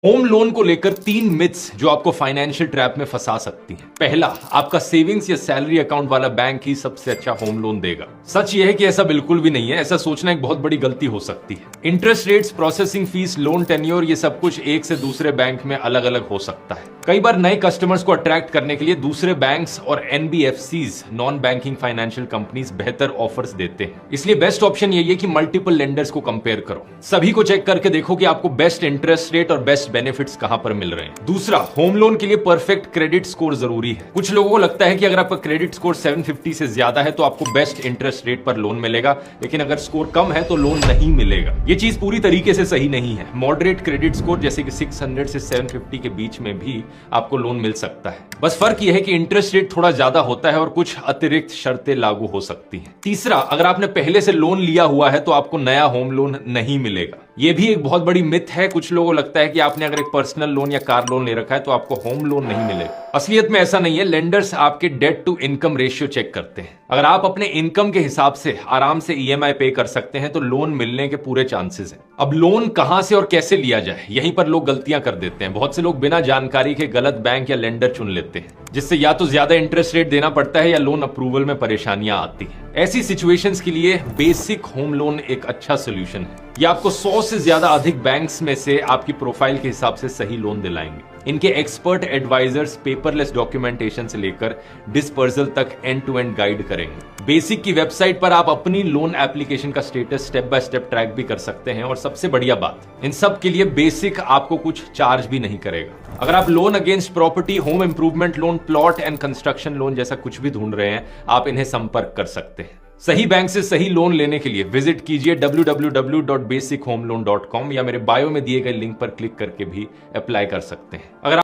Home loan को लेकर 3 myths जो आपको फाइनेंशियल ट्रैप में फंसा सकती हैं। पहला, आपका सेविंग्स या सैलरी अकाउंट वाला बैंक ही सबसे अच्छा होम लोन देगा। सच यह है कि ऐसा बिल्कुल भी नहीं है। ऐसा सोचना एक बहुत बड़ी गलती हो सकती है। Interest rates, processing fees, loan tenure, ये सब कुछ एक से दूसरे बैंक में अलग अलग हो सकता है। कई बार नए कस्टमर्स को अट्रैक्ट करने के लिए दूसरे बैंक्स और NBFCs, non banking financial companies, बेहतर ऑफर्स देते हैं। इसलिए बेस्ट ऑप्शन यही है कि मल्टीपल लेंडर्स को कंपेयर करो, सभी को चेक करके देखो कि आपको बेस्ट इंटरेस्ट रेट और बेस्ट बेनिफिट्स कहां पर मिल रहे हैं। दूसरा, होम लोन के लिए परफेक्ट क्रेडिट स्कोर जरूरी है। कुछ लोगों को लगता है कि अगर आपका क्रेडिट स्कोर 750 से ज्यादा है तो आपको बेस्ट इंटरेस्ट रेट पर लोन मिलेगा, लेकिन अगर स्कोर कम है तो लोन नहीं मिलेगा। ये चीज पूरी तरीके से सही नहीं है। मॉडरेट क्रेडिट स्कोर जैसे कि 600 से 750 के बीच में भी आपको लोन मिल सकता है। बस फर्क यह है कि इंटरेस्ट रेट थोड़ा ज्यादा होता है और कुछ अतिरिक्त शर्तें लागू हो सकती हैं। तीसरा, अगर आपने पहले से लोन लिया हुआ है तो आपको नया होम लोन नहीं मिलेगा। यह भी एक बहुत बड़ी मिथ है। कुछ लोगों को लगता है कि आपने अगर एक पर्सनल लोन या कार लोन ले रखा है तो आपको होम लोन नहीं मिलेगा। असलियत में ऐसा नहीं है। लेंडर्स आपके debt to income ratio check करते हैं। अगर आप अपने इनकम के हिसाब से आराम से ईएमआई पे कर सकते हैं तो लोन मिलने के पूरे चांसेस हैं। अब लोन कहां से और कैसे लिया जाए, यहीं पर लोग गलतियां कर देते हैं। बहुत से लोग बिना जानकारी के गलत बैंक या लेंडर चुन लेते हैं, जिससे या तो ज्यादा इंटरेस्ट रेट देना पड़ता है या लोन अप्रूवल में परेशानियां आती हैं। ऐसी सिचुएशंस के लिए बेसिक होम लोन एक अच्छा सोल्यूशन है। ये आपको 100 से ज्यादा अधिक बैंक्स में से आपकी प्रोफाइल के हिसाब से सही लोन दिलाएंगे। इनके एक्सपर्ट एडवाइजर्स पेपरलेस डॉक्यूमेंटेशन से लेकर डिस्पर्सल तक एंड टू एंड गाइड करेंगे। बेसिक की वेबसाइट पर आप अपनी लोन एप्लीकेशन का status step by step track भी कर सकते हैं। और सबसे बढ़िया बात, इन सब के लिए बेसिक आपको कुछ चार्ज भी नहीं करेगा। अगर आप loan against property, home improvement loan, plot and construction loan जैसा कुछ भी ढूंढ रहे हैं, आप इन्हें संपर्क कर सकते हैं। सही बैंक से सही लोन लेने के लिए विजिट कीजिए www.basichomeloan.com या मेरे बायो में दिए गए लिंक पर क्लिक करके भी अप्लाई कर सकते हैं। अगर